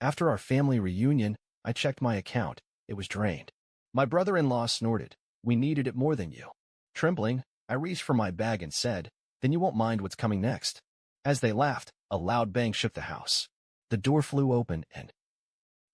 After our family reunion, I checked my account. It was drained. My brother-in-law snorted. We needed it more than you. Trembling, I reached for my bag and said, then you won't mind what's coming next. As they laughed, a loud bang shook the house. The door flew open and...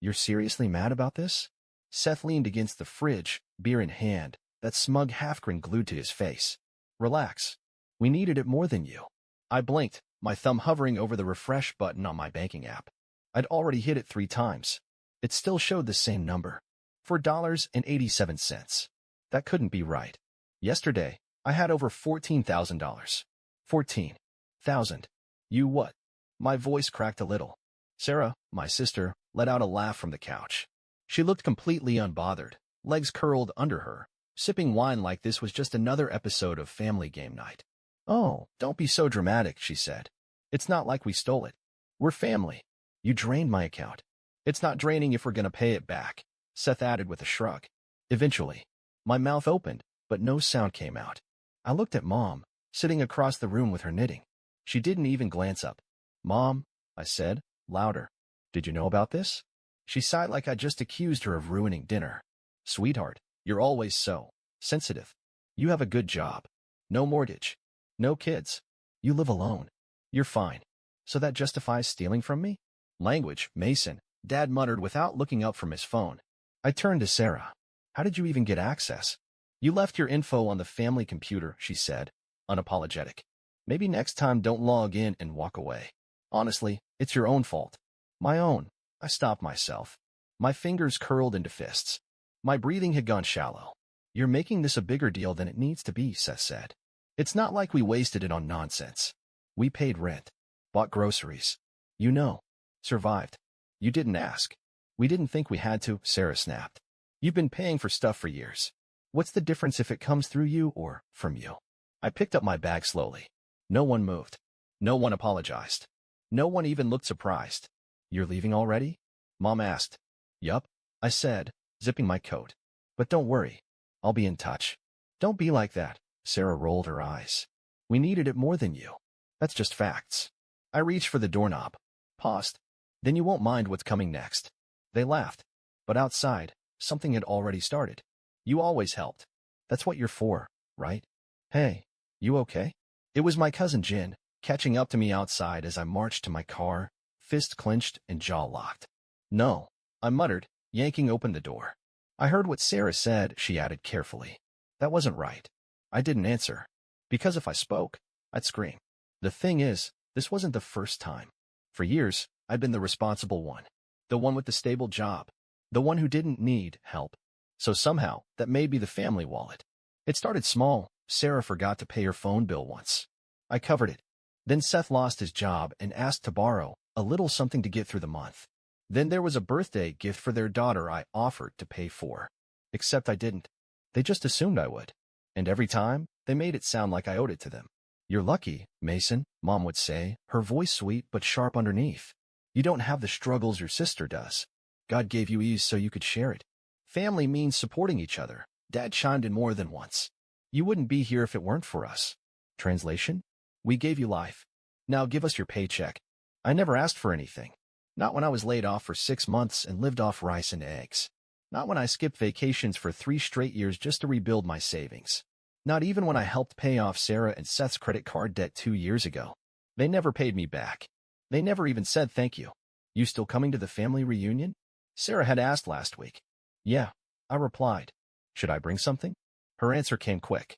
You're seriously mad about this? Seth leaned against the fridge, beer in hand, that smug half-grin glued to his face. Relax. We needed it more than you. I blinked, my thumb hovering over the refresh button on my banking app. I'd already hit it 3 times. It still showed the same number. $4.87. That couldn't be right. Yesterday, I had over $14,000. 14,000. You what? My voice cracked a little. Sarah, my sister, let out a laugh from the couch. She looked completely unbothered, legs curled under her, sipping wine like this was just another episode of Family Game Night. Oh, don't be so dramatic, she said. It's not like we stole it. We're family. You drained my account. It's not draining if we're gonna pay it back, Seth added with a shrug. Eventually, my mouth opened, but no sound came out. I looked at Mom, sitting across the room with her knitting. She didn't even glance up. Mom, I said, louder. Did you know about this? She sighed like I just accused her of ruining dinner. Sweetheart, you're always so sensitive. You have a good job. No mortgage. No kids. You live alone. You're fine. So that justifies stealing from me? Language, Mason, Dad muttered without looking up from his phone. I turned to Sarah. How did you even get access? You left your info on the family computer, she said, unapologetic. Maybe next time don't log in and walk away. Honestly, it's your own fault. My own. I stopped myself. My fingers curled into fists. My breathing had gone shallow. You're making this a bigger deal than it needs to be, Seth said. It's not like we wasted it on nonsense. We paid rent, bought groceries. You know, survived. You didn't ask. We didn't think we had to, Sarah snapped. You've been paying for stuff for years. What's the difference if it comes through you or from you? I picked up my bag slowly. No one moved. No one apologized. No one even looked surprised. You're leaving already? Mom asked. Yup, I said, zipping my coat. But don't worry. I'll be in touch. Don't be like that, Sarah rolled her eyes. We needed it more than you. That's just facts. I reached for the doorknob. Paused. Then you won't mind what's coming next. They laughed. But outside, something had already started. You always helped. That's what you're for, right? Hey, you okay? It was my cousin Jin, catching up to me outside as I marched to my car, fist clenched and jaw locked. No, I muttered, yanking open the door. I heard what Sarah said, she added carefully. That wasn't right. I didn't answer. Because if I spoke, I'd scream. The thing is, this wasn't the first time. For years, I'd been the responsible one. The one with the stable job. The one who didn't need help. So somehow, that made me the family wallet. It started small. Sarah forgot to pay her phone bill once. I covered it. Then Seth lost his job and asked to borrow a little something to get through the month. Then there was a birthday gift for their daughter I offered to pay for. Except I didn't. They just assumed I would. And every time, they made it sound like I owed it to them. You're lucky, Mason, Mom would say, her voice sweet but sharp underneath. You don't have the struggles your sister does. God gave you ease so you could share it. Family means supporting each other. Dad chimed in more than once. You wouldn't be here if it weren't for us. Translation? We gave you life. Now give us your paycheck. I never asked for anything. Not when I was laid off for 6 months and lived off rice and eggs. Not when I skipped vacations for 3 straight years just to rebuild my savings. Not even when I helped pay off Sarah and Seth's credit card debt 2 years ago. They never paid me back. They never even said thank you. You still coming to the family reunion? Sarah had asked last week. Yeah, I replied. Should I bring something? Her answer came quick.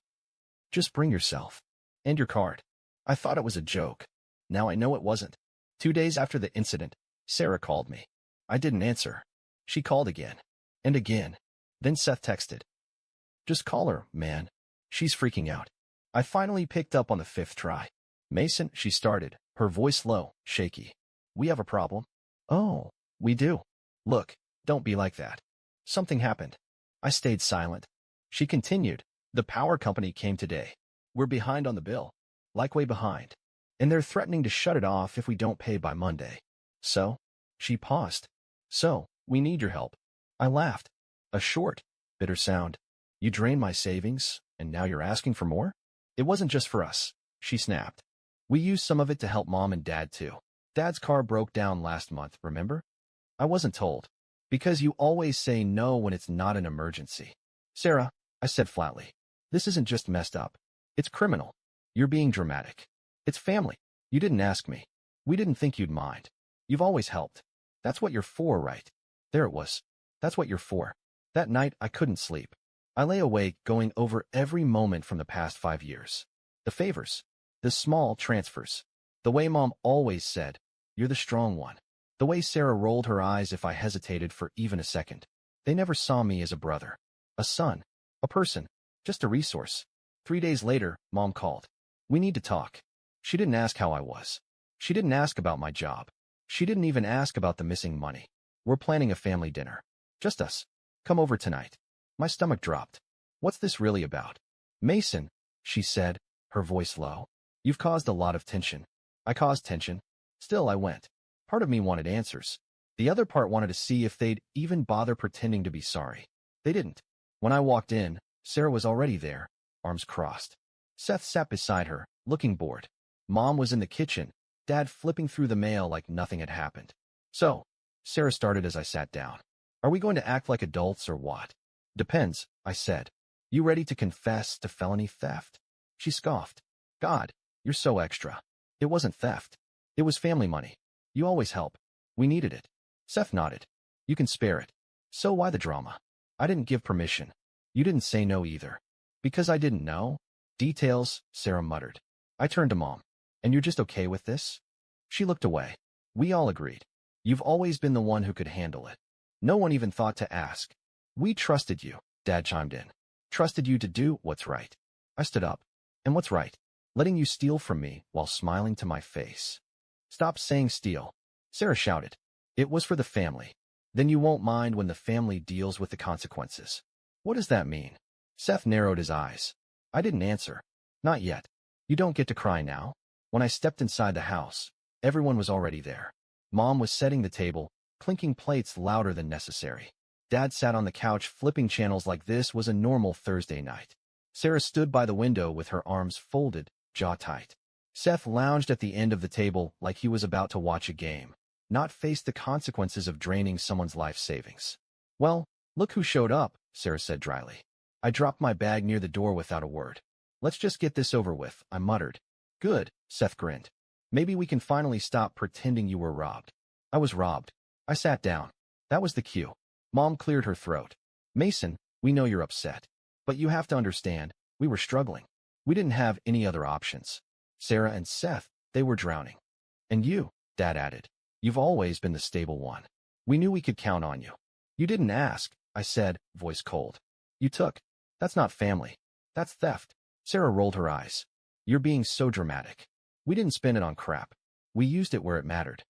Just bring yourself. And your card. I thought it was a joke. Now I know it wasn't. 2 days after the incident, Sarah called me. I didn't answer. She called again. And again. Then Seth texted. Just call her, man. She's freaking out. I finally picked up on the 5th try. Mason, she started, her voice low, shaky. We have a problem. Oh, we do. Look, don't be like that. Something happened. I stayed silent. She continued. The power company came today. We're behind on the bill. Like way behind. And they're threatening to shut it off if we don't pay by Monday. So? She paused. So, we need your help. I laughed. A short, bitter sound. You drained my savings, and now you're asking for more? It wasn't just for us. She snapped. We used some of it to help Mom and Dad too. Dad's car broke down last month, remember? I wasn't told. Because you always say no when it's not an emergency. Sarah, I said flatly, this isn't just messed up. It's criminal. You're being dramatic. It's family. You didn't ask me. We didn't think you'd mind. You've always helped. That's what you're for, right? There it was. That's what you're for. That night, I couldn't sleep. I lay awake going over every moment from the past 5 years. The favors. The small transfers. The way Mom always said, you're the strong one. The way Sarah rolled her eyes if I hesitated for even a second. They never saw me as a brother, a son, a person, just a resource. 3 days later, Mom called. We need to talk. She didn't ask how I was. She didn't ask about my job. She didn't even ask about the missing money. We're planning a family dinner. Just us. Come over tonight. My stomach dropped. What's this really about? Mason, she said, her voice low. You've caused a lot of tension. I caused tension. Still, I went. Part of me wanted answers. The other part wanted to see if they'd even bother pretending to be sorry. They didn't. When I walked in, Sarah was already there, arms crossed. Seth sat beside her, looking bored. Mom was in the kitchen, Dad flipping through the mail like nothing had happened. So, Sarah started as I sat down. Are we going to act like adults or what? Depends, I said. You ready to confess to felony theft? She scoffed. God, you're so extra. It wasn't theft. It was family money. You always help. We needed it. Seth nodded. You can spare it. So why the drama? I didn't give permission. You didn't say no either. Because I didn't know? Details, Sarah muttered. I turned to Mom. And you're just okay with this? She looked away. We all agreed. You've always been the one who could handle it. No one even thought to ask. We trusted you, Dad chimed in. Trusted you to do what's right. I stood up. And what's right? Letting you steal from me while smiling to my face. Stop saying steal, Sarah shouted. It was for the family. Then you won't mind when the family deals with the consequences. What does that mean? Seth narrowed his eyes. I didn't answer. Not yet. You don't get to cry now. When I stepped inside the house, everyone was already there. Mom was setting the table, clinking plates louder than necessary. Dad sat on the couch flipping channels like this was a normal Thursday night. Sarah stood by the window with her arms folded, jaw tight. Seth lounged at the end of the table like he was about to watch a game, not face the consequences of draining someone's life savings. Well, look who showed up, Sarah said dryly. I dropped my bag near the door without a word. Let's just get this over with, I muttered. Good, Seth grinned. Maybe we can finally stop pretending you were robbed. I was robbed. I sat down. That was the cue. Mom cleared her throat. Mason, we know you're upset. But you have to understand, we were struggling. We didn't have any other options. Sarah and Seth, they were drowning. And you, Dad added. You've always been the stable one. We knew we could count on you. You didn't ask, I said, voice cold. You took. That's not family. That's theft. Sarah rolled her eyes. You're being so dramatic. We didn't spend it on crap. We used it where it mattered.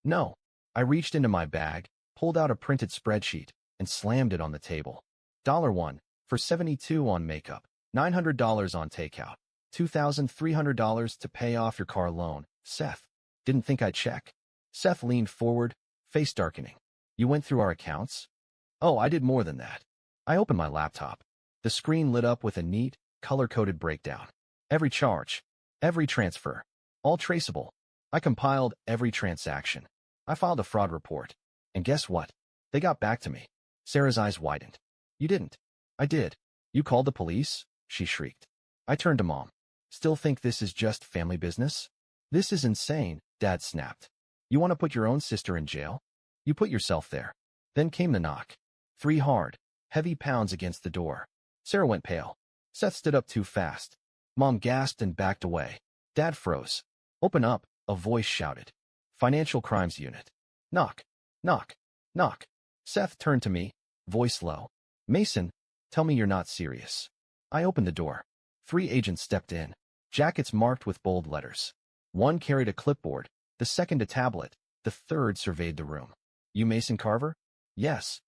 No. I reached into my bag, pulled out a printed spreadsheet, and slammed it on the table. $1 for $72 on makeup, $900 on takeout, $2,300 to pay off your car loan. Seth, didn't think I'd check. Seth leaned forward, face darkening. You went through our accounts? Oh, I did more than that. I opened my laptop. The screen lit up with a neat, color-coded breakdown. Every charge, every transfer, all traceable. I compiled every transaction. I filed a fraud report. And guess what? They got back to me. Sarah's eyes widened. You didn't. I did. You called the police? She shrieked. I turned to Mom. Still think this is just family business? This is insane, Dad snapped. You want to put your own sister in jail? You put yourself there. Then came the knock. 3 hard, heavy pounds against the door. Sarah went pale. Seth stood up too fast. Mom gasped and backed away. Dad froze. Open up, a voice shouted. Financial Crimes Unit. Knock. Knock. Knock. Seth turned to me, voice low. Mason, tell me you're not serious. I opened the door. 3 agents stepped in, jackets marked with bold letters. One carried a clipboard, the second a tablet, the third surveyed the room. You Mason Carver? Yes.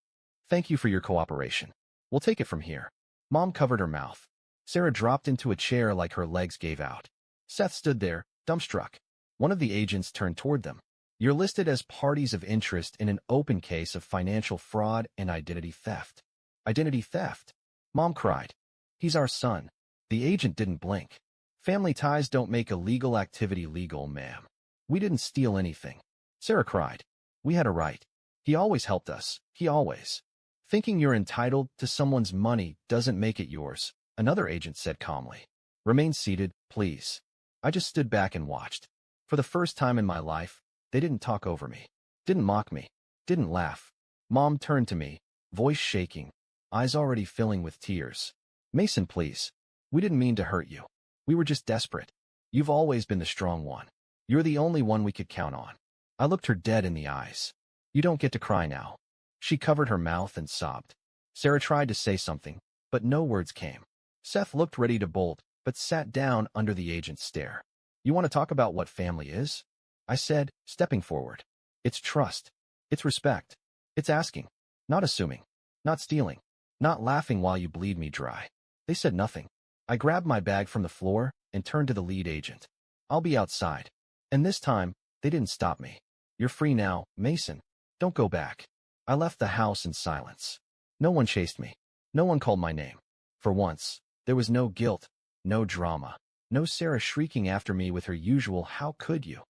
Thank you for your cooperation. We'll take it from here. Mom covered her mouth. Sarah dropped into a chair like her legs gave out. Seth stood there, dumbstruck. One of the agents turned toward them. You're listed as parties of interest in an open case of financial fraud and identity theft. Identity theft? Mom cried. He's our son. The agent didn't blink. Family ties don't make illegal activity legal, ma'am. We didn't steal anything. Sarah cried. We had a right. He always helped us. He always. Thinking you're entitled to someone's money doesn't make it yours, another agent said calmly. Remain seated, please. I just stood back and watched. For the first time in my life, they didn't talk over me, didn't mock me, didn't laugh. Mom turned to me, voice shaking, eyes already filling with tears. Mason, please. We didn't mean to hurt you. We were just desperate. You've always been the strong one. You're the only one we could count on. I looked her dead in the eyes. You don't get to cry now. She covered her mouth and sobbed. Sarah tried to say something, but no words came. Seth looked ready to bolt, but sat down under the agent's stare. You want to talk about what family is? I said, stepping forward. It's trust. It's respect. It's asking. Not assuming. Not stealing. Not laughing while you bleed me dry. They said nothing. I grabbed my bag from the floor and turned to the lead agent. I'll be outside. And this time, they didn't stop me. You're free now, Mason. Don't go back. I left the house in silence. No one chased me. No one called my name. For once, there was no guilt, no drama, no Sarah shrieking after me with her usual "how could you?"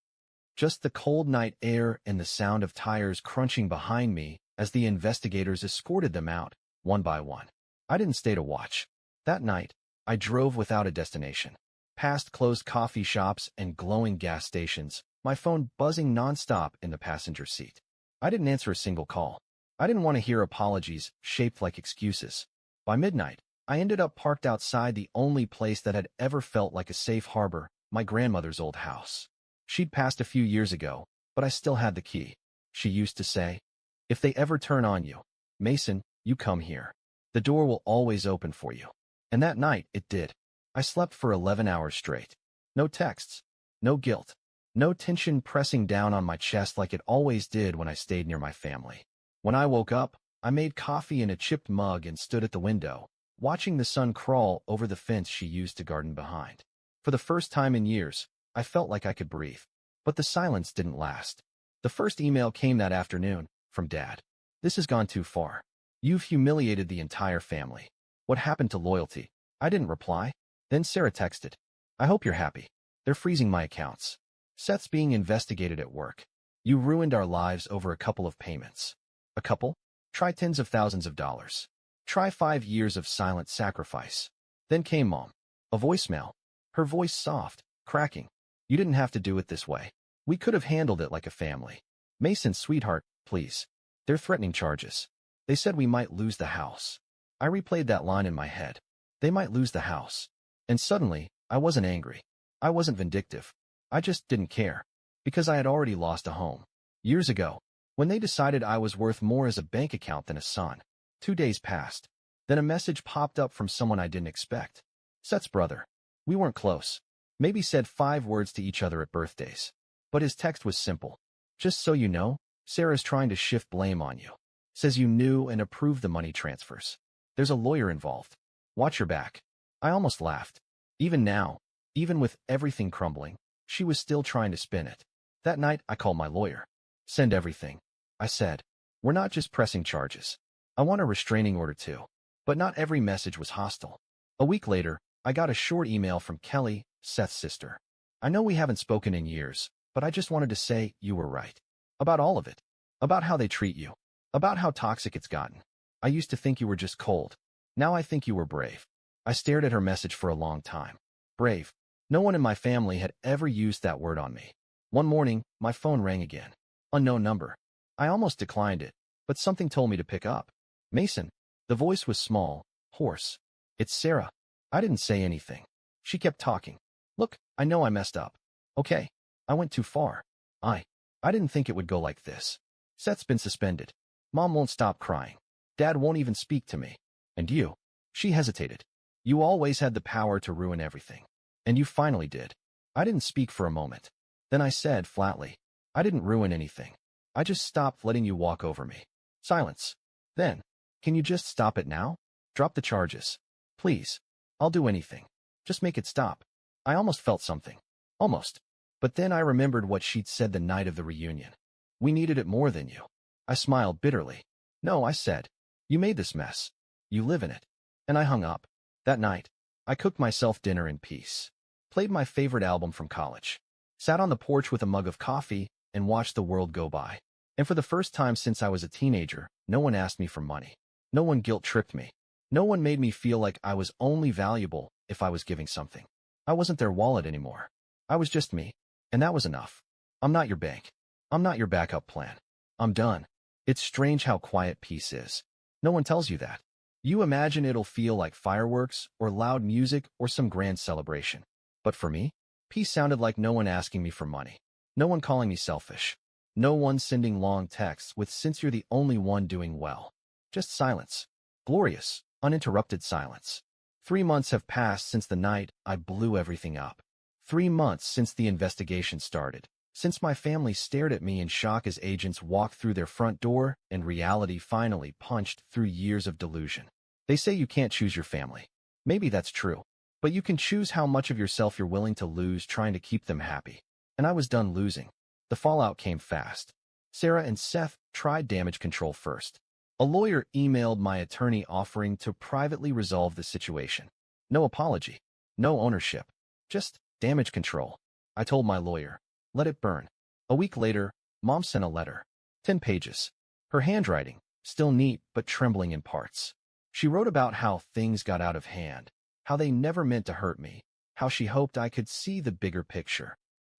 Just the cold night air and the sound of tires crunching behind me as the investigators escorted them out, one by one. I didn't stay to watch. That night, I drove without a destination. Past closed coffee shops and glowing gas stations, my phone buzzing nonstop in the passenger seat. I didn't answer a single call. I didn't want to hear apologies shaped like excuses. By midnight, I ended up parked outside the only place that had ever felt like a safe harbor, my grandmother's old house. She'd passed a few years ago, but I still had the key. She used to say, if they ever turn on you, Mason, you come here. The door will always open for you. And that night, it did. I slept for 11 hours straight. No texts. No guilt. No tension pressing down on my chest like it always did when I stayed near my family. When I woke up, I made coffee in a chipped mug and stood at the window, watching the sun crawl over the fence she used to garden behind. For the first time in years, I felt like I could breathe. But the silence didn't last. The first email came that afternoon, from Dad. This has gone too far. You've humiliated the entire family. What happened to loyalty? I didn't reply. Then Sarah texted. I hope you're happy. They're freezing my accounts. Seth's being investigated at work. You ruined our lives over a couple of payments. A couple? Try tens of thousands of dollars. Try 5 years of silent sacrifice. Then came Mom. A voicemail. Her voice soft, cracking. You didn't have to do it this way. We could have handled it like a family. Mason, sweetheart, please. They're threatening charges. They said we might lose the house. I replayed that line in my head. They might lose the house. And suddenly, I wasn't angry. I wasn't vindictive. I just didn't care. Because I had already lost a home. Years ago, when they decided I was worth more as a bank account than a son. 2 days passed. Then a message popped up from someone I didn't expect. Seth's brother. We weren't close. Maybe said 5 words to each other at birthdays. But his text was simple. Just so you know, Sarah's trying to shift blame on you. Says you knew and approved the money transfers. There's a lawyer involved. Watch your back. I almost laughed. Even now, even with everything crumbling, she was still trying to spin it. That night, I called my lawyer. Send everything. I said, we're not just pressing charges. I want a restraining order too. But not every message was hostile. A week later, I got a short email from Kelly, Seth's sister. I know we haven't spoken in years, but I just wanted to say you were right. About all of it. About how they treat you. About how toxic it's gotten. I used to think you were just cold. Now I think you were brave. I stared at her message for a long time. Brave. No one in my family had ever used that word on me. One morning, my phone rang again. Unknown number. I almost declined it, but something told me to pick up. Mason. The voice was small, hoarse. It's Sarah. I didn't say anything. She kept talking. Look, I know I messed up. Okay. I went too far. I didn't think it would go like this. Seth's been suspended. Mom won't stop crying. Dad won't even speak to me. And you? She hesitated. You always had the power to ruin everything. And you finally did. I didn't speak for a moment. Then I said flatly, I didn't ruin anything. I just stopped letting you walk over me. Silence. Then, can you just stop it now? Drop the charges. Please. I'll do anything. Just make it stop. I almost felt something. Almost. But then I remembered what she'd said the night of the reunion. We needed it more than you. I smiled bitterly. No, I said. You made this mess. You live in it. And I hung up. That night, I cooked myself dinner in peace. Played my favorite album from college. Sat on the porch with a mug of coffee and watched the world go by. And for the first time since I was a teenager, no one asked me for money. No one guilt-tripped me. No one made me feel like I was only valuable if I was giving something. I wasn't their wallet anymore. I was just me. And that was enough. I'm not your bank. I'm not your backup plan. I'm done. It's strange how quiet peace is. No one tells you that. You imagine it'll feel like fireworks or loud music or some grand celebration. But for me, peace sounded like no one asking me for money. No one calling me selfish. No one sending long texts with "since you're the only one doing well." Just silence. Glorious, uninterrupted silence. 3 months have passed since the night I blew everything up. 3 months since the investigation started. Since my family stared at me in shock as agents walked through their front door and reality finally punched through years of delusion. They say you can't choose your family. Maybe that's true. But you can choose how much of yourself you're willing to lose trying to keep them happy. And I was done losing. The fallout came fast. Sarah and Seth tried damage control first. A lawyer emailed my attorney offering to privately resolve the situation. No apology. No ownership. Just damage control. I told my lawyer, let it burn. A week later, Mom sent a letter. 10 pages. Her handwriting, still neat but trembling in parts. She wrote about how things got out of hand, how they never meant to hurt me, how she hoped I could see the bigger picture.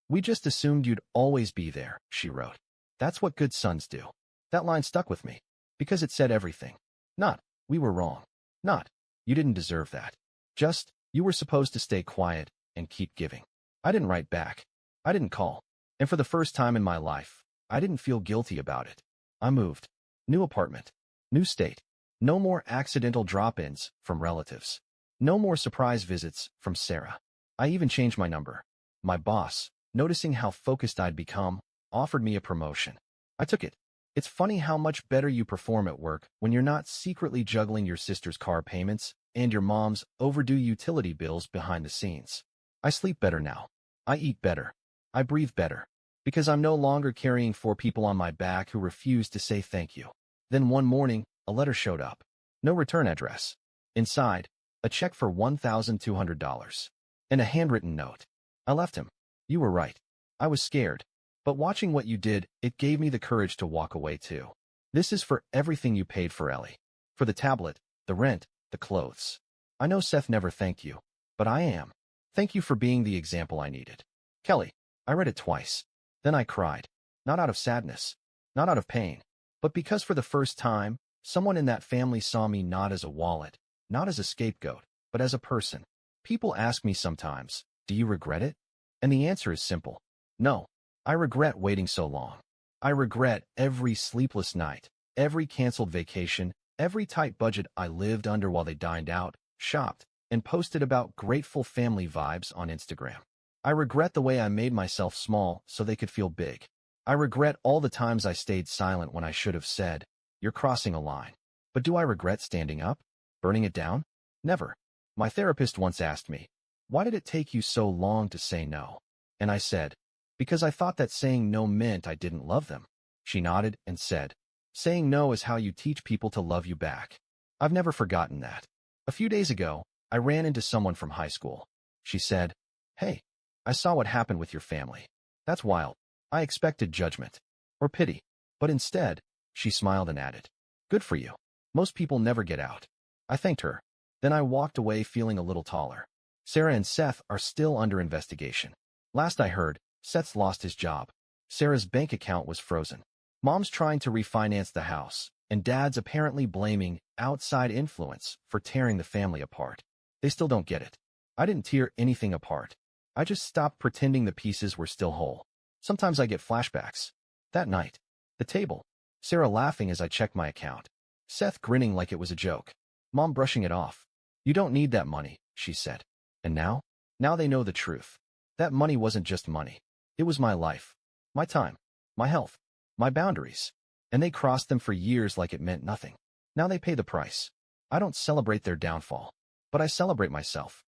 "We just assumed you'd always be there," she wrote. "That's what good sons do." That line stuck with me, because it said everything. Not, "We were wrong." Not, "You didn't deserve that." Just, "You were supposed to stay quiet and keep giving." I didn't write back. I didn't call. And for the first time in my life, I didn't feel guilty about it. I moved. New apartment. New state. No more accidental drop-ins from relatives. No more surprise visits from Sarah. I even changed my number. My boss, noticing how focused I'd become, offered me a promotion. I took it. It's funny how much better you perform at work when you're not secretly juggling your sister's car payments and your mom's overdue utility bills behind the scenes. I sleep better now. I eat better. I breathe better. Because I'm no longer carrying 4 people on my back who refuse to say thank you. Then one morning, a letter showed up. No return address. Inside, a check for $1,200. And a handwritten note. I left him. "You were right. I was scared. But watching what you did, it gave me the courage to walk away too. This is for everything you paid for Ellie. For the tablet, the rent, the clothes. I know Seth never thanked you, but I am. Thank you for being the example I needed." Kelly. I read it twice. Then I cried. Not out of sadness. Not out of pain. But because for the first time, someone in that family saw me not as a wallet, not as a scapegoat, but as a person. People ask me sometimes, "Do you regret it?" And the answer is simple. No. I regret waiting so long. I regret every sleepless night, every canceled vacation, every tight budget I lived under while they dined out, shopped, and posted about grateful family vibes on Instagram. I regret the way I made myself small so they could feel big. I regret all the times I stayed silent when I should have said, "You're crossing a line." But do I regret standing up? Burning it down? Never. My therapist once asked me, "Why did it take you so long to say no?" And I said, "Because I thought that saying no meant I didn't love them." She nodded and said, "Saying no is how you teach people to love you back." I've never forgotten that. A few days ago, I ran into someone from high school. She said, "Hey, I saw what happened with your family. That's wild." I expected judgment or pity, but instead, she smiled and added, "Good for you. Most people never get out." I thanked her. Then I walked away feeling a little taller. Sarah and Seth are still under investigation. Last I heard, Seth's lost his job. Sarah's bank account was frozen. Mom's trying to refinance the house, and Dad's apparently blaming outside influence for tearing the family apart. They still don't get it. I didn't tear anything apart. I just stopped pretending the pieces were still whole. Sometimes I get flashbacks. That night. The table. Sarah laughing as I checked my account. Seth grinning like it was a joke. Mom brushing it off. "You don't need that money," she said. And now? Now they know the truth. That money wasn't just money. It was my life. My time. My health. My boundaries. And they crossed them for years like it meant nothing. Now they pay the price. I don't celebrate their downfall. But I celebrate myself.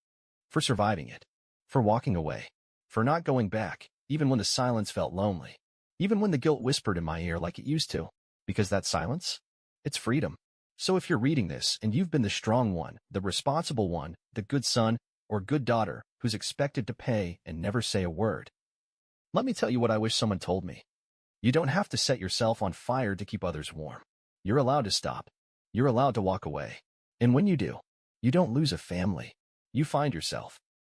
For surviving it. For walking away. For not going back, even when the silence felt lonely. Even when the guilt whispered in my ear like it used to. Because that silence? It's freedom. So if you're reading this and you've been the strong one, the responsible one, the good son or good daughter who's expected to pay and never say a word, let me tell you what I wish someone told me. You don't have to set yourself on fire to keep others warm. You're allowed to stop. You're allowed to walk away. And when you do, you don't lose a family. You find yourself.